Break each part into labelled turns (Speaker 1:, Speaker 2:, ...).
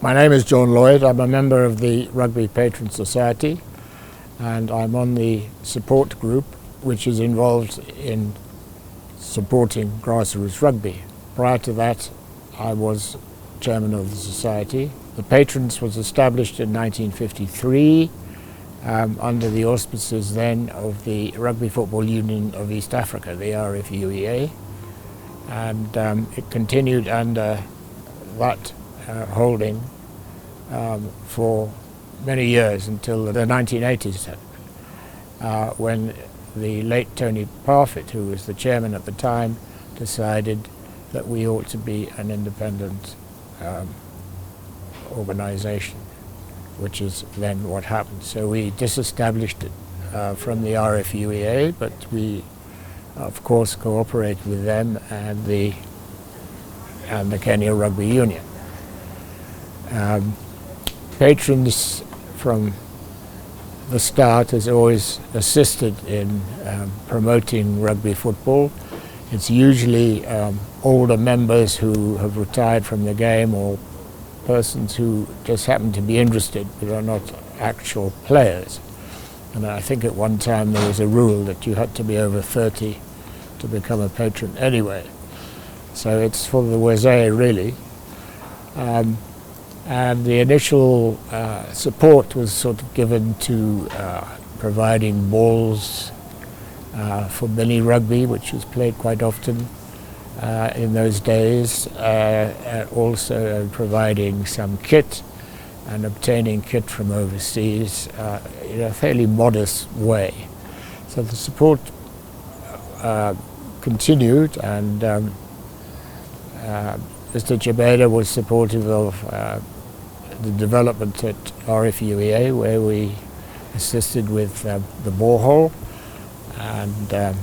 Speaker 1: My name is John Lloyd. I'm a member of the Rugby Patron Society, and I'm on the support group which is involved in supporting Grassroots Rugby. Prior to that, I was chairman of the society. The Patrons was established in 1953 under the auspices then of the Rugby Football Union of East Africa, the RFUEA, and it continued under that holding for many years until the 1980s, when the late Tony Parfitt, who was the chairman at the time, decided that we ought to be an independent organisation, which is then what happened. So we disestablished it from the RFUEA, but we of course cooperate with them and the Kenya Rugby Union. Patrons from the start has always assisted in promoting rugby football. It's usually older members who have retired from the game, or persons who just happen to be interested but are not actual players. And I think at one time there was a rule that you had to be over 30 to become a patron anyway. So it's for the wazee really. And the initial support was sort of given to providing balls for mini rugby, which was played quite often in those days, and also providing some kit and obtaining kit from overseas in a fairly modest way. So the support continued, and Mr. Chibeda was supportive of the development at RFUEA, where we assisted with the borehole and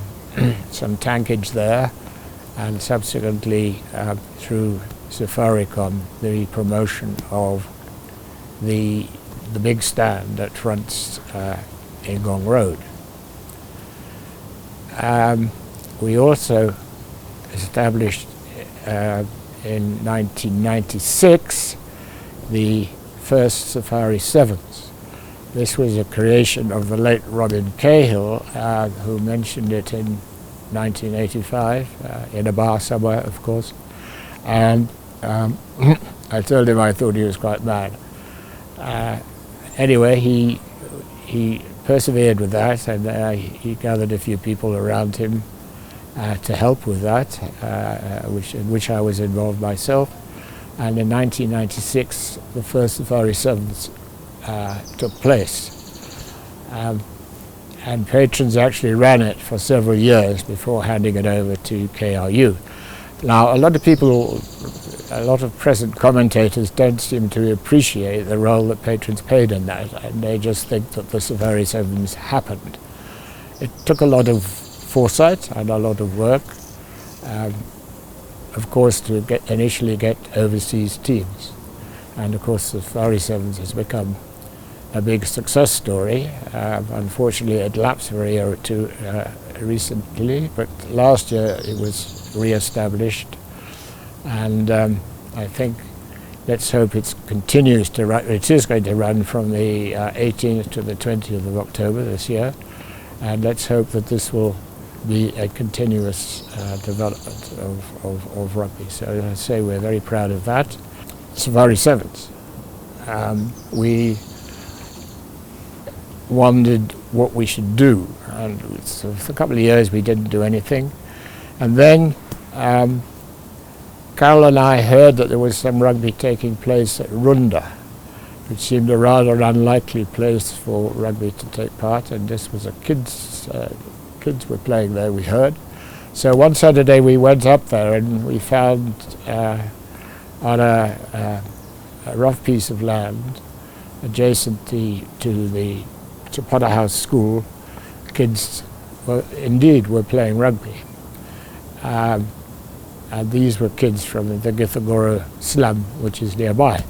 Speaker 1: some tankage there, and subsequently through Safaricom the promotion of the big stand that fronts Ngong Road. We also established in 1996 the first Safari Sevens. This was a creation of the late Robin Cahill, who mentioned it in 1985 in a bar somewhere, of course, and I told him I thought he was quite mad. Anyway, he persevered with that, and he gathered a few people around him to help with that, in which I was involved myself. And in 1996, the first Safari Sevens took place. And Patrons actually ran it for several years before handing it over to KRU. Now, a lot of present commentators don't seem to appreciate the role that Patrons played in that, and they just think that the Safari Sevens happened. It took a lot of foresight and a lot of work, of course, to initially get overseas teams. And of course, the Safari Sevens has become a big success story. Unfortunately, it lapsed for a year or two recently, but last year it was re-established, and I think, let's hope it continues to run. It is going to run from the 18th to the 20th of October this year, and let's hope that this will be a continuous development of rugby. So as I say, we're very proud of that. Safari Sevens. We wondered what we should do, and so for a couple of years we didn't do anything, and then Carol and I heard that there was some rugby taking place at Runda, which seemed a rather unlikely place for rugby to take part, and this was a kids were playing there, we heard. So one Saturday we went up there, and we found on a rough piece of land adjacent to the Potter House School, kids were playing rugby. And these were kids from the Githagoro slum, which is nearby.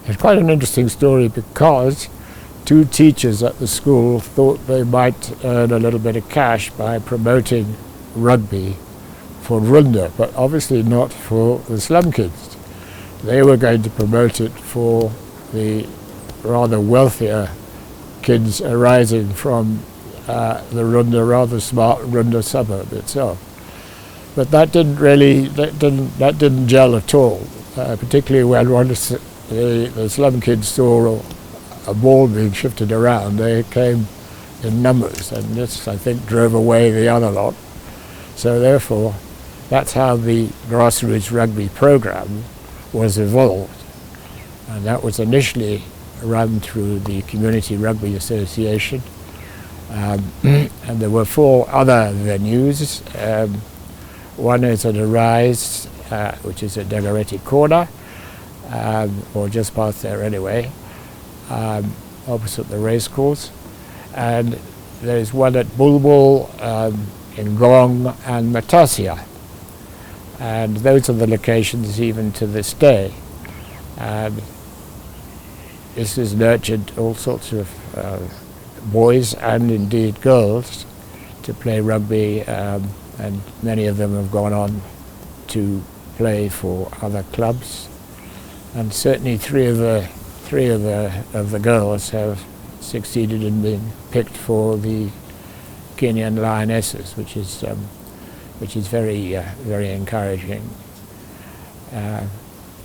Speaker 1: It's quite an interesting story, because two teachers at the school thought they might earn a little bit of cash by promoting rugby for Runda, but obviously not for the slum kids. they were going to promote it for the rather wealthier kids arising from the Runda, rather smart Runda suburb itself. But that didn't gel at all, particularly when once the slum kids saw a ball being shifted around. They came in numbers, and this, I think, drove away the other lot. So therefore, that's how the Grassroots Rugby program was evolved. And that was initially run through the Community Rugby Association. And there were 4 other venues. One is at Arise, which is at Degareti Corner, or just past there anyway, opposite the racecourse. And there's one at Bulbul, in Gong and Matasia. And those are the locations even to this day. And this has nurtured all sorts of boys and indeed girls to play rugby, and many of them have gone on to play for other clubs. And certainly three of the girls have succeeded in being picked for the Kenyan Lionesses, which is very encouraging.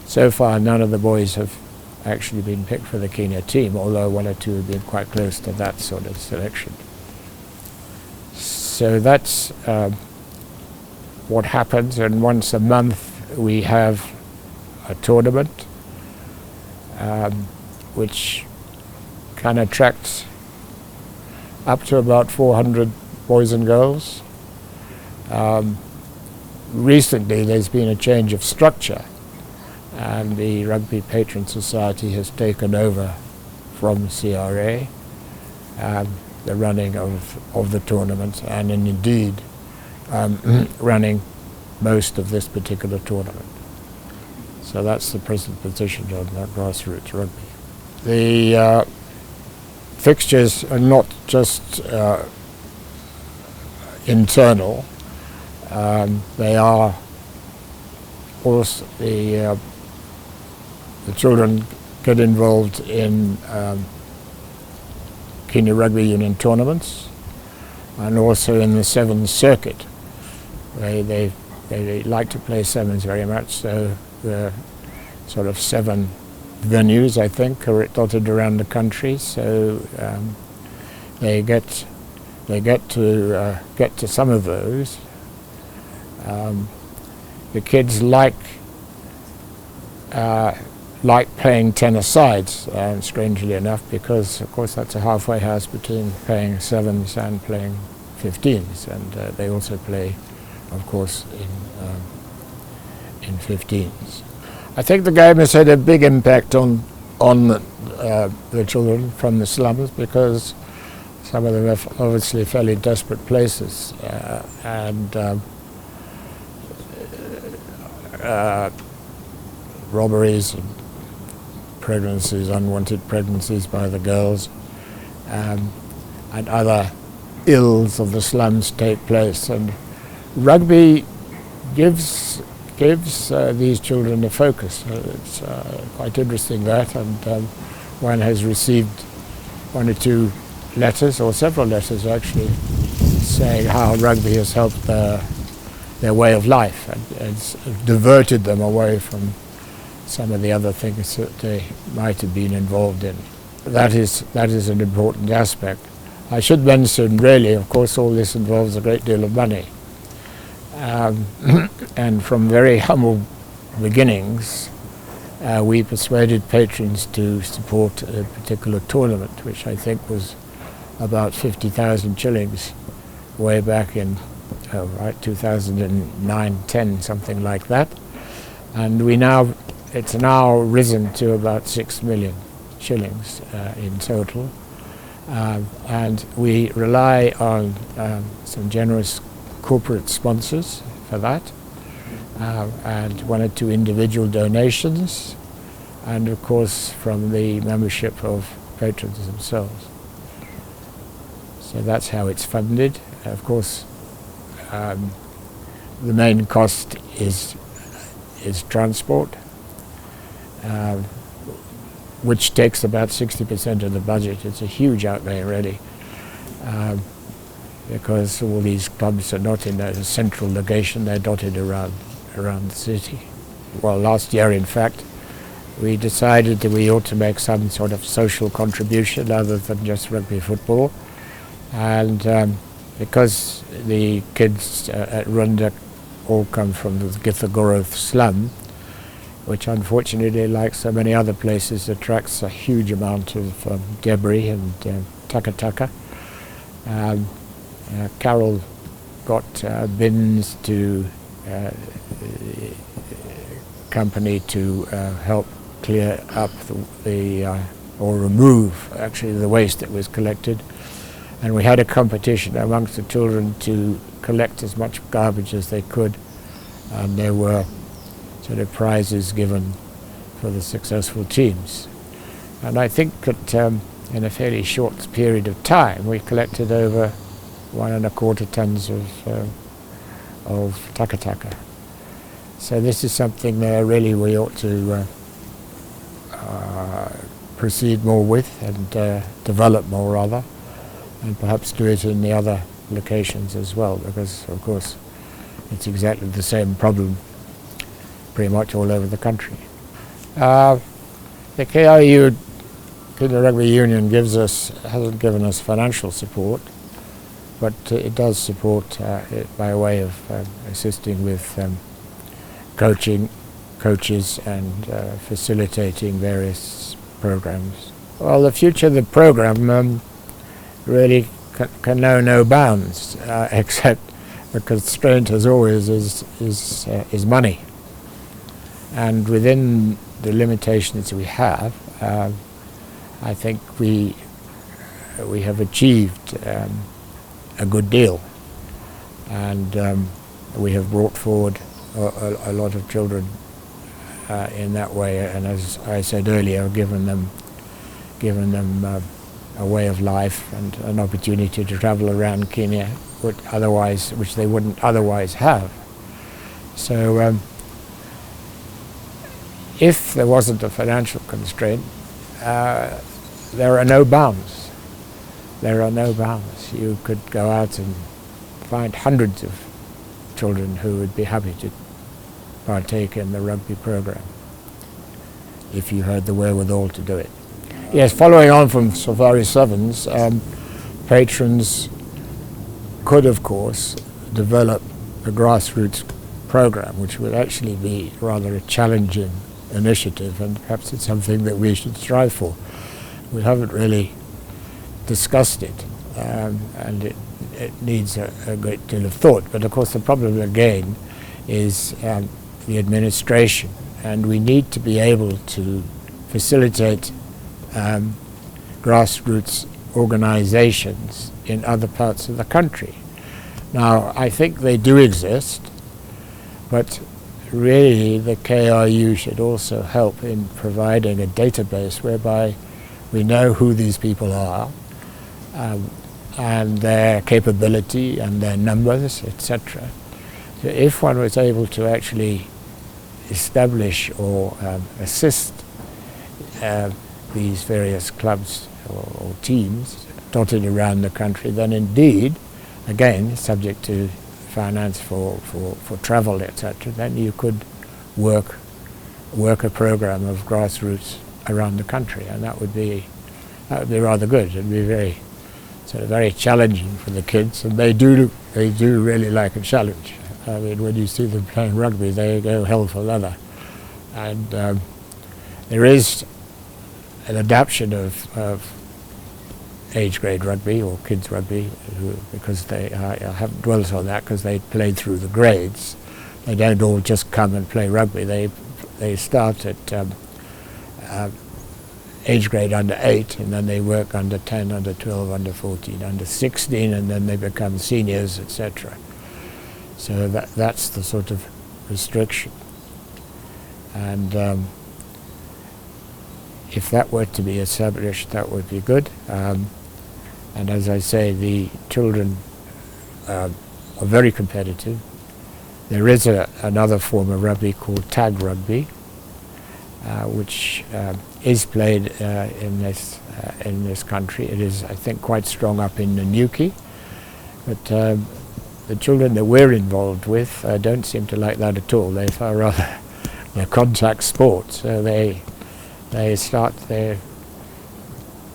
Speaker 1: So far, none of the boys have actually been picked for the Kenya team, although 1 or 2 have been quite close to that sort of selection. So that's what happens, and once a month we have a tournament which can attract up to about 400 boys and girls. Recently there's been a change of structure, and the Rugby Patron Society has taken over from CRA the running of the tournament, and indeed running most of this particular tournament. So that's the present position of Grassroots Rugby. The fixtures are not just internal, they are also the children get involved in Kenya Rugby Union tournaments, and also in the Sevens circuit. They like to play sevens very much, so the sort of 7 venues, I think, are dotted around the country. So they get to some of those. The kids like playing 10-a-sides, strangely enough, because of course that's a halfway house between playing 7s and playing 15s, and they also play, of course, in 15s. I think the game has had a big impact on the children from the slums, because some of them are obviously fairly desperate places, and robberies and pregnancies, unwanted pregnancies by the girls, and other ills of the slums take place. And rugby gives these children a focus. It's quite interesting that, and one has received 1 or 2 letters, or several letters actually, saying how rugby has helped their way of life, and it's diverted them away from some of the other things that they might have been involved in. That is an important aspect. I should mention, really, of course, all this involves a great deal of money. And from very humble beginnings, we persuaded patrons to support a particular tournament, which I think was about 50,000 shillings way back in 2009-10, something like that. And it's now risen to about 6 million shillings in total. And we rely on some generous corporate sponsors for that, and 1 or 2 individual donations, and of course from the membership of patrons themselves. So that's how it's funded. Of course, the main cost is transport, uh, which takes about 60% of the budget. It's a huge outlay really, because all these clubs are not in a central location, they're dotted around the city. Well, last year in fact we decided that we ought to make some sort of social contribution other than just rugby football, and because the kids at Runda all come from the Githagoroth slum, which unfortunately, like so many other places, attracts a huge amount of debris and takataka. Carol got bins to company to help clear up or remove actually the waste that was collected, and we had a competition amongst the children to collect as much garbage as they could, and there were sort of prizes given for the successful teams. And I think that in a fairly short period of time we collected over 1.25 tons of takataka. So this is something really we ought to proceed more with and develop more rather, and perhaps do it in the other locations as well, because of course it's exactly the same problem pretty much all over the country. The KRU, Kenya Rugby Union, hasn't given us financial support, but it does support it by way of assisting with coaches and facilitating various programs. Well, the future of the program really can know no bounds, except the constraint, as always, is money. And within the limitations we have, I think we have achieved a good deal, and we have brought forward a lot of children in that way, and as I said earlier, given them a way of life and an opportunity to travel around Kenya, which they wouldn't otherwise have. So if there wasn't a financial constraint, there are no bounds. There are no bounds. You could go out and find hundreds of children who would be happy to partake in the rugby program if you had the wherewithal to do it. Yes, following on from Safari Sevens, patrons could of course develop a grassroots program, which would actually be rather a challenging initiative, and perhaps it's something that we should strive for. We haven't really discussed it, and it needs a great deal of thought, but of course the problem again is the administration, and we need to be able to facilitate grassroots organizations in other parts of the country. Now, I think they do exist, but really the KRU should also help in providing a database whereby we know who these people are, and their capability and their numbers, etc. So if one was able to actually establish or assist these various clubs or teams dotted around the country, then indeed, again, subject to finance for travel, etc., then you could work a program of grassroots around the country, and that would be rather good. It'd be very challenging for the kids, and they do really like a challenge. I mean, when you see them playing rugby, they go hell for leather, and there is an adaptation of age grade rugby or kids rugby, because I haven't dwelt on that because they played through the grades. They don't all just come and play rugby. They start at age grade under 8, and then they work under 10, under 12, under 14, under 16, and then they become seniors, etc. So that's the sort of restriction. And if that were to be established, that would be good. And as I say, the children are very competitive. There is another form of rugby called tag rugby, which is played in this country. It is, I think, quite strong up in Nanyuki, but the children that we're involved with don't seem to like that at all. They are rather a contact sport, so they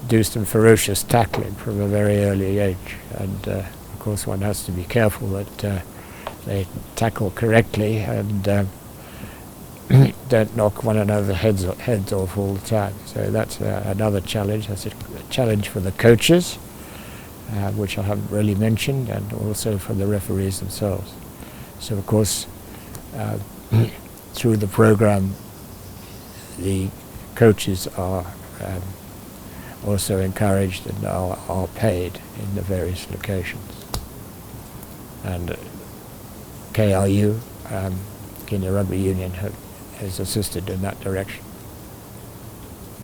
Speaker 1: do some ferocious tackling from a very early age, and of course one has to be careful that they tackle correctly and don't knock one another's heads off all the time. So that's another challenge. That's a challenge for the coaches, which I haven't really mentioned, and also for the referees themselves. So of course through the program the coaches are also encouraged and are paid in the various locations. And KRU, Kenya Rugby Union, has assisted in that direction.